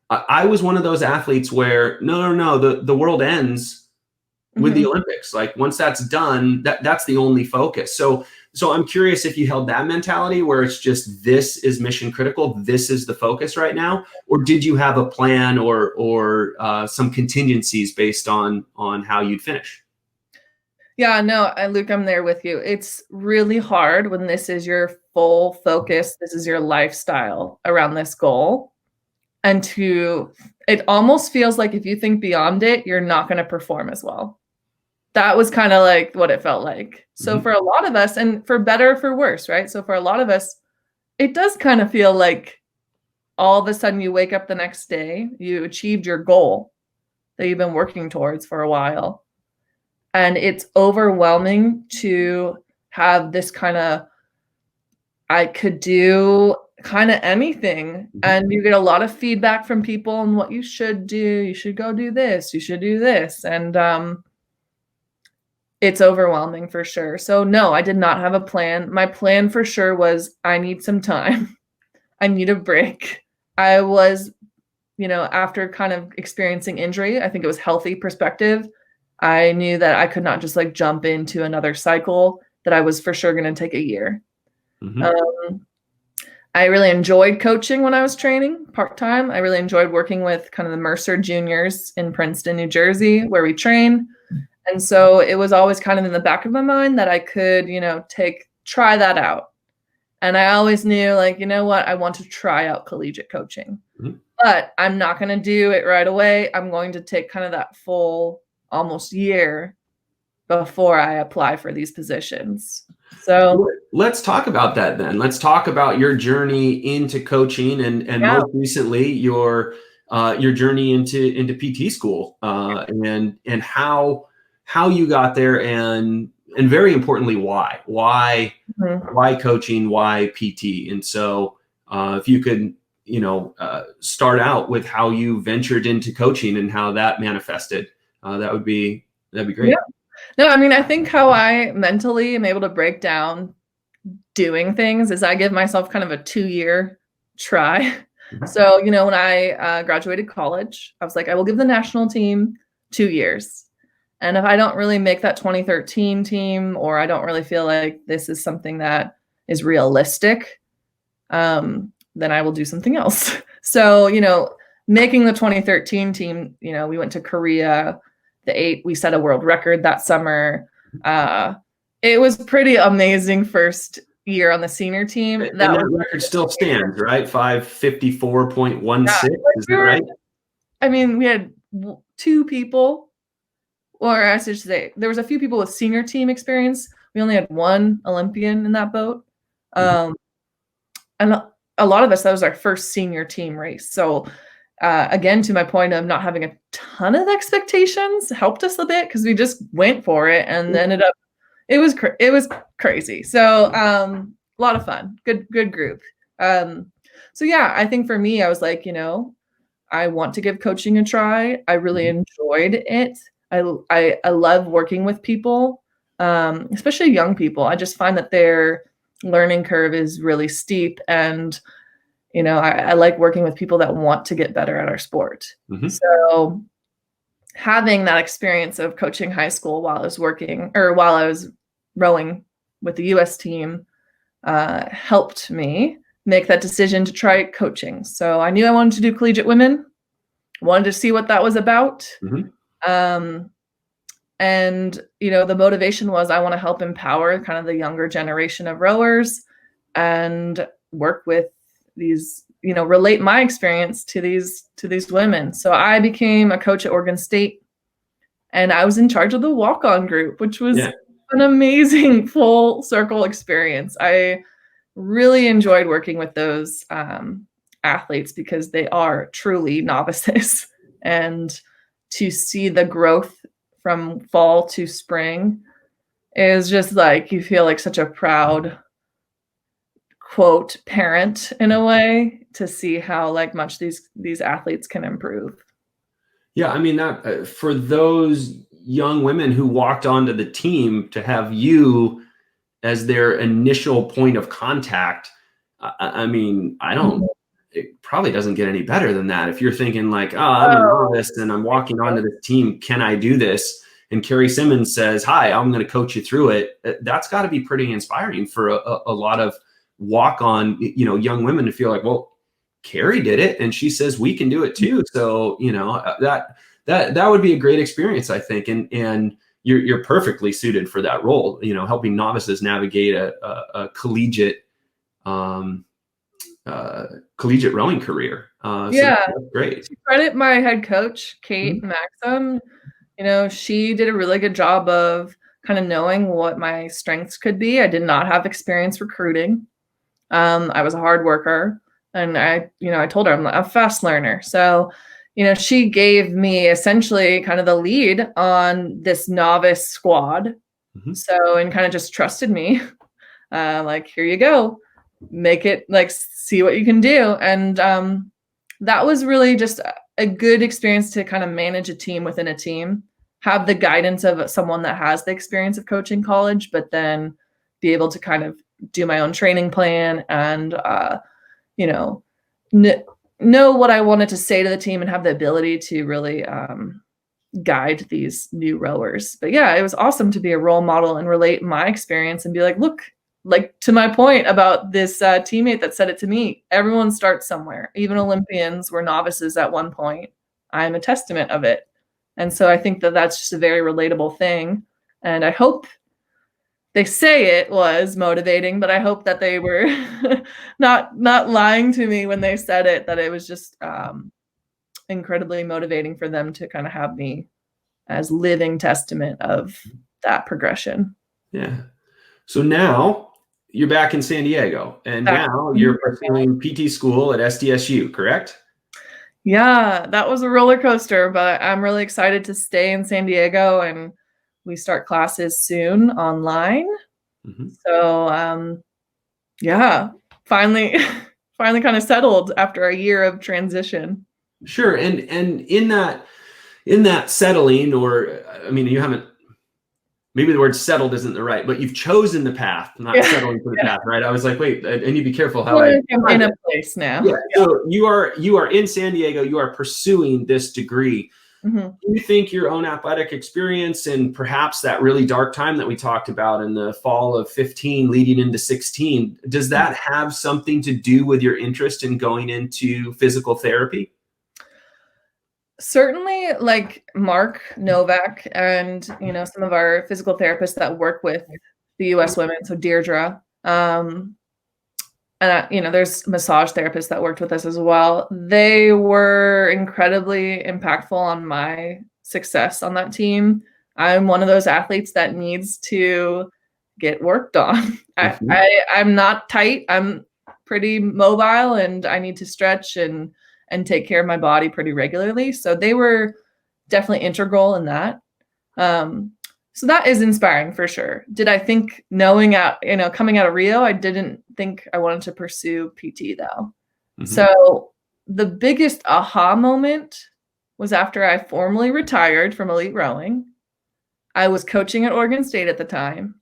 [SPEAKER 1] I was one of those athletes where, no, the world ends with the Olympics. Like once that's done, that's the only focus. So I'm curious if you held that mentality where it's just, this is mission critical, this is the focus right now, or did you have a plan or some contingencies based on how you'd finish?
[SPEAKER 2] Yeah, no, Luke, I'm there with you. It's really hard when this is your full focus, this is your lifestyle around this goal. And it almost feels like if you think beyond it, you're not going to perform as well. That was kind of like what it felt like. So for a lot of us, and for better or for worse, right? So for a lot of us, it does kind of feel like all of a sudden you wake up the next day, you achieved your goal that you've been working towards for a while. And it's overwhelming to have this kind of, I could do kind of anything. And you get a lot of feedback from people on what you should do. You should go do this. You should do this. And it's overwhelming for sure. So no, I did not have a plan. My plan for sure was I need some time. I need a break. I was, after kind of experiencing injury, I think it was healthy perspective. I knew that I could not just like jump into another cycle, that I was for sure going to take a year. I really enjoyed coaching when I was training part-time. I really enjoyed working with kind of the Mercer juniors in Princeton, New Jersey, where we train. And so it was always kind of in the back of my mind that I could, try that out. And I always knew like, you know what, I want to try out collegiate coaching, but I'm not going to do it right away. I'm going to take kind of that full almost year before I apply for these positions. So
[SPEAKER 1] let's talk about that then. Let's talk about your journey into coaching and most recently your journey into PT school and how you got there and very importantly why coaching, why PT. And so if you could start out with how you ventured into coaching and how that manifested, that'd be great.
[SPEAKER 2] Yeah. No, I mean, I think how I mentally am able to break down doing things is I give myself kind of a 2-year try.
[SPEAKER 1] Mhm.
[SPEAKER 2] So, when I graduated college, I was like, I will give the national team 2 years. And if I don't really make that 2013 team, or I don't really feel like this is something that is realistic, then I will do something else. So, making the 2013 team, we went to Korea, we set a world record that summer. It was pretty amazing first year on the senior team.
[SPEAKER 1] And that record still stands, right? 5:54.16, is that right?
[SPEAKER 2] I mean, we had 2 people, or I should say, there was a few people with senior team experience. We only had 1 Olympian in that boat. And a lot of us, that was our first senior team race. So again, to my point of not having a ton of expectations, helped us a bit because we just went for it and ended up, it was crazy. So a lot of fun, good group. So yeah, I think for me, I was like, I want to give coaching a try. I really enjoyed it. I love working with people, especially young people. I just find that their learning curve is really steep, and I like working with people that want to get better at our sport. So having that experience of coaching high school while I was rowing with the US team helped me make that decision to try coaching. So I knew I wanted to do collegiate women, wanted to see what that was about. And, the motivation was I want to help empower kind of the younger generation of rowers and work with these, relate my experience to these women. So I became a coach at Oregon State, and I was in charge of the walk-on group, which was an amazing full circle experience. I really enjoyed working with those athletes because they are truly novices, and to see the growth from fall to spring is just like, you feel like such a proud, quote, parent in a way, to see how much these athletes can improve.
[SPEAKER 1] Yeah, I mean, that for those young women who walked onto the team, to have you as their initial point of contact, I mean, it probably doesn't get any better than that. If you're thinking like, I'm a novice and I'm walking onto the team, can I do this? And Kerry Simmonds says, hi, I'm going to coach you through it. That's got to be pretty inspiring for a lot of walk-on, young women to feel like, well, Kerry did it, and she says we can do it too. So, that would be a great experience, I think. And you're perfectly suited for that role, helping novices navigate a collegiate rowing career. So that's great.
[SPEAKER 2] To credit my head coach, Kate Maxim, she did a really good job of kind of knowing what my strengths could be. I did not have experience recruiting. I was a hard worker, and I told her I'm a fast learner. So, she gave me essentially kind of the lead on this novice squad. So, and kind of just trusted me, like, here you go, make it, see what you can do. And that was really just a good experience to kind of manage a team within a team, have the guidance of someone that has the experience of coaching college, but then be able to kind of do my own training plan and, know what I wanted to say to the team and have the ability to really guide these new rowers. But yeah, it was awesome to be a role model and relate my experience and be like, look, to my point about this teammate that said it to me, everyone starts somewhere. Even Olympians were novices at one point. I'm a testament of it. And so I think that that's just a very relatable thing. And I hope they say it was motivating, but I hope that they were not lying to me when they said it, that it was just incredibly motivating for them to kind of have me as living testament of that progression.
[SPEAKER 1] Yeah. So now you're back in San Diego, and now you're pursuing PT school at SDSU, correct?
[SPEAKER 2] Yeah, that was a roller coaster, but I'm really excited to stay in San Diego, and we start classes soon online. So, yeah, finally kind of settled after a year of transition.
[SPEAKER 1] Sure. And in that settling, or, I mean, you haven't maybe the word settled isn't the right, but you've chosen the path, not settling for the path, right? I was like, wait, I need to be careful how
[SPEAKER 2] I'm in a place now.
[SPEAKER 1] Yeah. So you are in San Diego, you are pursuing this degree.
[SPEAKER 2] Mm-hmm.
[SPEAKER 1] Do you think your own athletic experience and perhaps that really dark time that we talked about in the fall of 15 leading into 16, does that have something to do with your interest in going into physical therapy?
[SPEAKER 2] Certainly, like Mark Novak and, some of our physical therapists that work with the U.S. women, so Deirdre, and there's massage therapists that worked with us as well. They were incredibly impactful on my success on that team. I'm one of those athletes that needs to get worked on.
[SPEAKER 1] Mm-hmm.
[SPEAKER 2] I'm not tight. I'm pretty mobile, and I need to stretch and take care of my body pretty regularly. So they were definitely integral in that. So that is inspiring for sure. Did I think coming out of Rio, I didn't think I wanted to pursue PT though. Mm-hmm. So the biggest aha moment was after I formally retired from elite rowing. I was coaching at Oregon State at the time.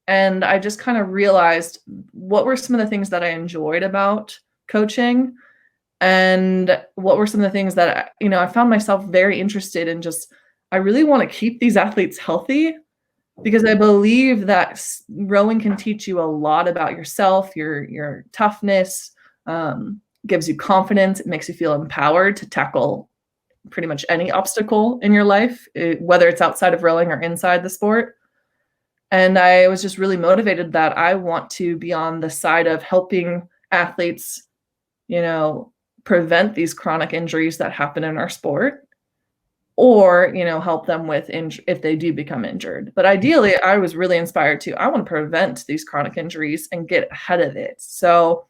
[SPEAKER 2] And I just kind of realized what were some of the things that I enjoyed about coaching, and what were some of the things that, I found myself very interested in. Just, I really want to keep these athletes healthy, because I believe that rowing can teach you a lot about yourself, your toughness, gives you confidence. It makes you feel empowered to tackle pretty much any obstacle in your life, whether it's outside of rowing or inside the sport. And I was just really motivated that I want to be on the side of helping athletes, prevent these chronic injuries that happen in our sport, or, help them with if they do become injured. But ideally, I was really inspired I want to prevent these chronic injuries and get ahead of it. So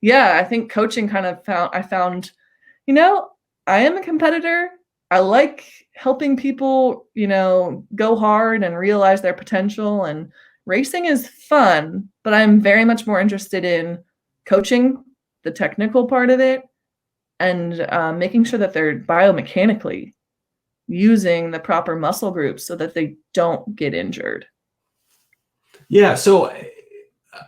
[SPEAKER 2] yeah, I think coaching I found, I am a competitor. I like helping people, go hard and realize their potential, and racing is fun, but I'm very much more interested in coaching, the technical part of it, and making sure that they're biomechanically using the proper muscle groups so that they don't get injured.
[SPEAKER 1] Yeah. So,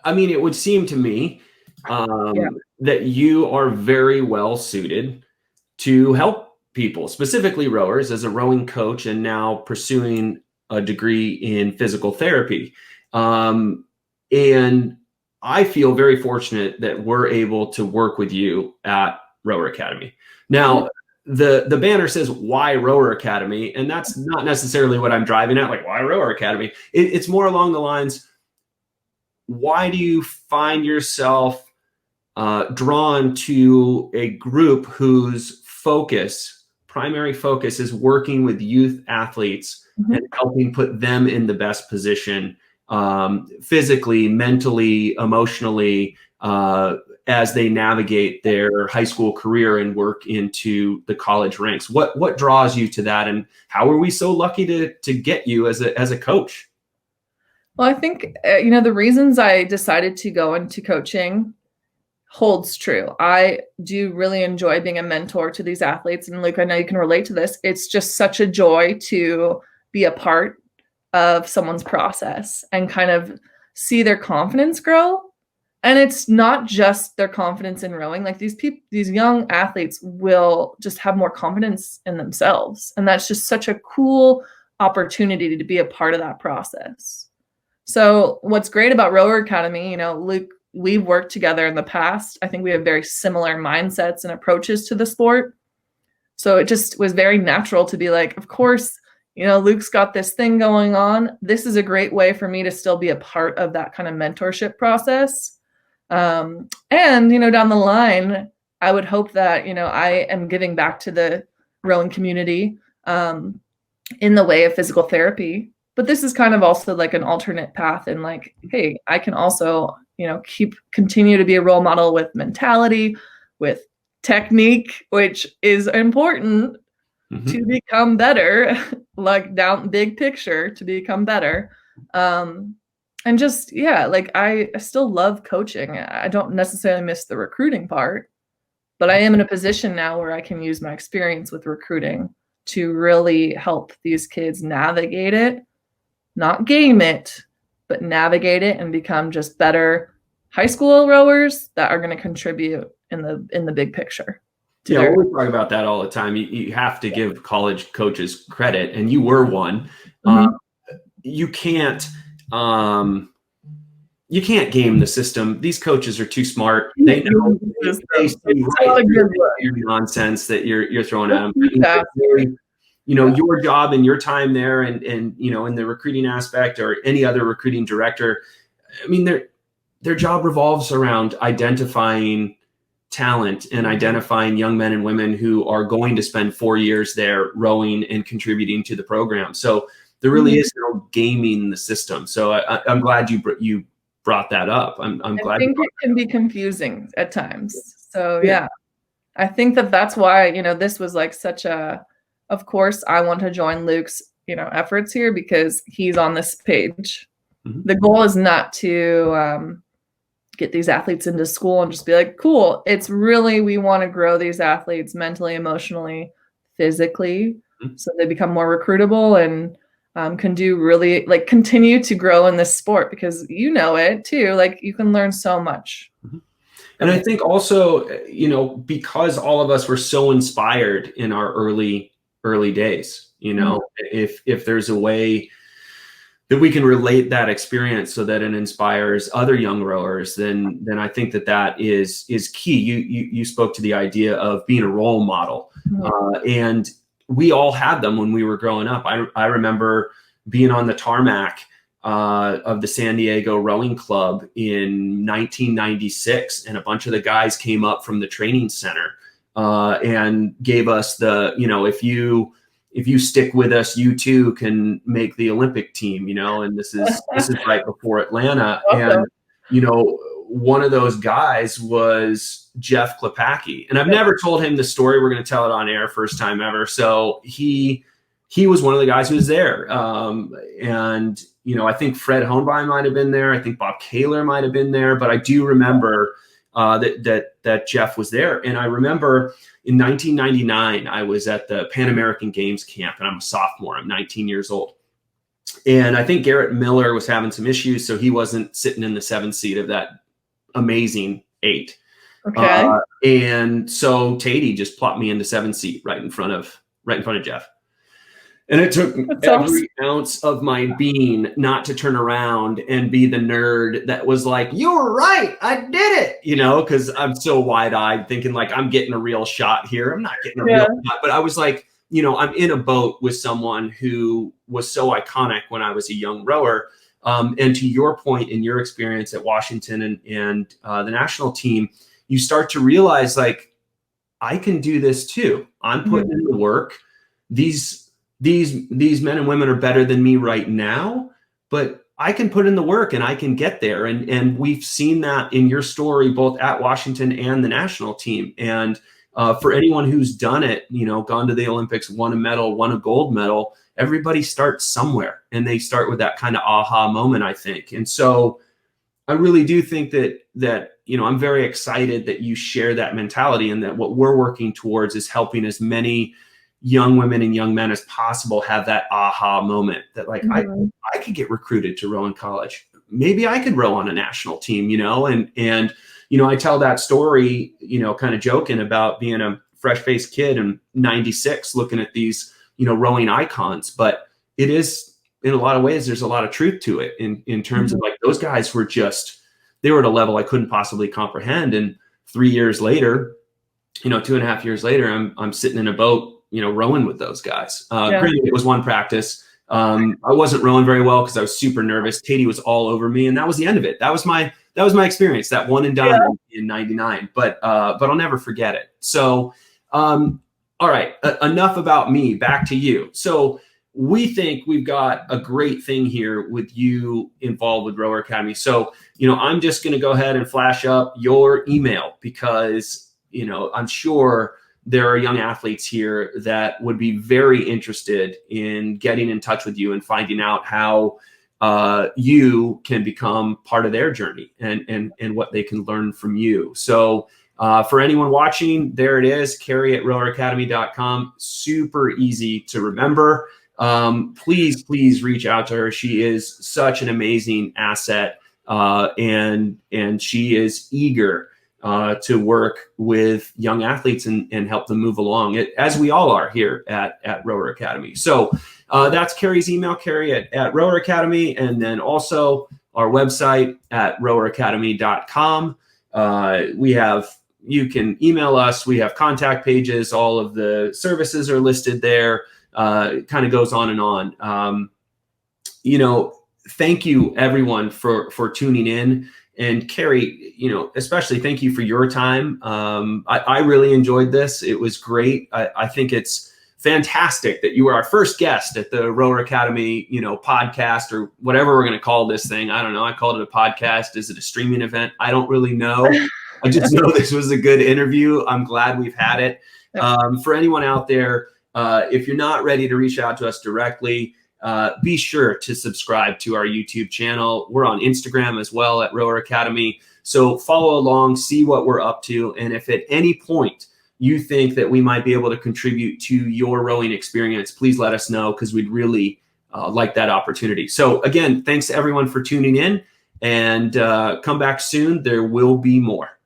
[SPEAKER 1] I mean, it would seem to me that you are very well suited to help people, specifically rowers, as a rowing coach and now pursuing a degree in physical therapy. And I feel very fortunate that we're able to work with you at Rower Academy. Now, the banner says, why Rower Academy? And that's not necessarily what I'm driving at, like, why Rower Academy? It's more along the lines, why do you find yourself drawn to a group whose primary focus is working with youth athletes and helping put them in the best position, physically, mentally, emotionally, as they navigate their high school career and work into the college ranks? What draws you to that, and how are we so lucky to get you as a coach?
[SPEAKER 2] Well, I think the reasons I decided to go into coaching holds true. I do really enjoy being a mentor to these athletes. And Luke, I know you can relate to this. It's just such a joy to be a part of someone's process and kind of see their confidence grow. And it's not just their confidence in rowing. Like these young athletes will just have more confidence in themselves. And that's just such a cool opportunity to be a part of that process. So what's great about Rower Academy, Luke, we've worked together in the past. I think we have very similar mindsets and approaches to the sport. So it just was very natural to be like, of course, Luke's got this thing going on. This is a great way for me to still be a part of that kind of mentorship process. And, down the line, I would hope that, I am giving back to the rowing community in the way of physical therapy. But this is kind of also like an alternate path, and like, hey, I can also, continue to be a role model with mentality, with technique, which is important to become better, like down big picture to become better. And just, I still love coaching. I don't necessarily miss the recruiting part, but I am in a position now where I can use my experience with recruiting to really help these kids navigate it, not game it, but navigate it and become just better high school rowers that are going to contribute in the big picture.
[SPEAKER 1] Yeah, we talk about that all the time. You have to give college coaches credit, and you were one. You can't game the system. These coaches are too smart. They know they see right through your nonsense that you're throwing at them. Your job and your time there, and in the recruiting aspect or any other recruiting director, I mean, their job revolves around identifying talent and identifying young men and women who are going to spend 4 years there rowing and contributing to the program. So there really is no gaming the system. So I'm glad you brought that up. I'm glad.
[SPEAKER 2] I think it can be confusing at times. So yeah, I think that's why, this was like such a, of course, I want to join Luke's, efforts here because he's on this page. The goal is not to get these athletes into school and just be like, cool. It's really, we want to grow these athletes mentally, emotionally, physically, so they become more recruitable and can do really continue to grow in this sport, because it too, you can learn so much.
[SPEAKER 1] And I think also, because all of us were so inspired in our early days, if there's a way that we can relate that experience so that it inspires other young rowers, then I think that is key. You spoke to the idea of being a role model, and we all had them when we were growing up. I remember being on the tarmac of the San Diego Rowing Club in 1996, and a bunch of the guys came up from the training center and gave us the, if you stick with us, you too can make the Olympic team, and this is right before Atlanta. And, one of those guys was Jeff Klepacki. And I've never told him the story. We're going to tell it on air, first time ever. So he was one of the guys who was there. And, I think Fred Hohenbein might have been there. I think Bob Kaler might have been there, but I do remember that Jeff was there. And I remember in 1999, I was at the Pan American Games camp, and I'm a sophomore. I'm 19 years old. And I think Garrett Miller was having some issues, so he wasn't sitting in the 7th seat of that amazing 8.
[SPEAKER 2] Okay.
[SPEAKER 1] And so Tatey just plopped me into 7th seat right in front of Jeff. And it took every ounce of my being not to turn around and be the nerd that was like, you were right, I did it, because I'm so wide-eyed thinking I'm getting a real shot here. I'm not getting a real shot. But I was like, I'm in a boat with someone who was so iconic when I was a young rower. And to your point, in your experience at Washington and the national team, you start to realize I can do this too. I'm putting in the work. These men and women are better than me right now, but I can put in the work and I can get there. And we've seen that in your story, both at Washington and the national team. And for anyone who's done it, gone to the Olympics, won a medal, won a gold medal, everybody starts somewhere, and they start with that kind of aha moment, I think. And so I really do think that I'm very excited that you share that mentality, and that what we're working towards is helping as many young women and young men as possible have that aha moment that I could get recruited to row in college. Maybe I could row on a national team, and I tell that story, kind of joking about being a fresh-faced kid in 96 looking at these, rowing icons. But it is, in a lot of ways, there's a lot of truth to it in terms of those guys were they were at a level I couldn't possibly comprehend. And 3 years later, 2.5 years later, I'm sitting in a boat, rowing with those guys. Granted, it was one practice. I wasn't rowing very well because I was super nervous. Tatey was all over me, and that was the end of it. That was my experience, that one and done in 99. But I'll never forget it. So, all right, enough about me. Back to you. So we think we've got a great thing here with you involved with Rower Academy. So, I'm just going to go ahead and flash up your email because, I'm sure there are young athletes here that would be very interested in getting in touch with you and finding out how you can become part of their journey and what they can learn from you. So for anyone watching, there it is, Kerry at roweracademy.com. Super easy to remember. please reach out to her. She is such an amazing asset, and she is eager to work with young athletes and help them move along, as we all are here at Rower Academy. So that's Kerry's email, Kerry at Rower Academy, and then also our website at roweracademy.com. You can email us. We have contact pages. All of the services are listed there. It kind of goes on and on. Thank you everyone for tuning in. And Kerry, especially thank you for your time. I really enjoyed this. It was great. I think it's fantastic that you were our first guest at the Rower Academy, podcast, or whatever we're going to call this thing. I don't know. I called it a podcast. Is it a streaming event? I don't really know. I just know this was a good interview. I'm glad we've had it. For anyone out there, if you're not ready to reach out to us directly, be sure to subscribe to our YouTube channel. We're on Instagram as well at Rower Academy. So follow along, see what we're up to. And if at any point you think that we might be able to contribute to your rowing experience, please let us know, because we'd really like that opportunity. So again, thanks to everyone for tuning in, and come back soon. There will be more.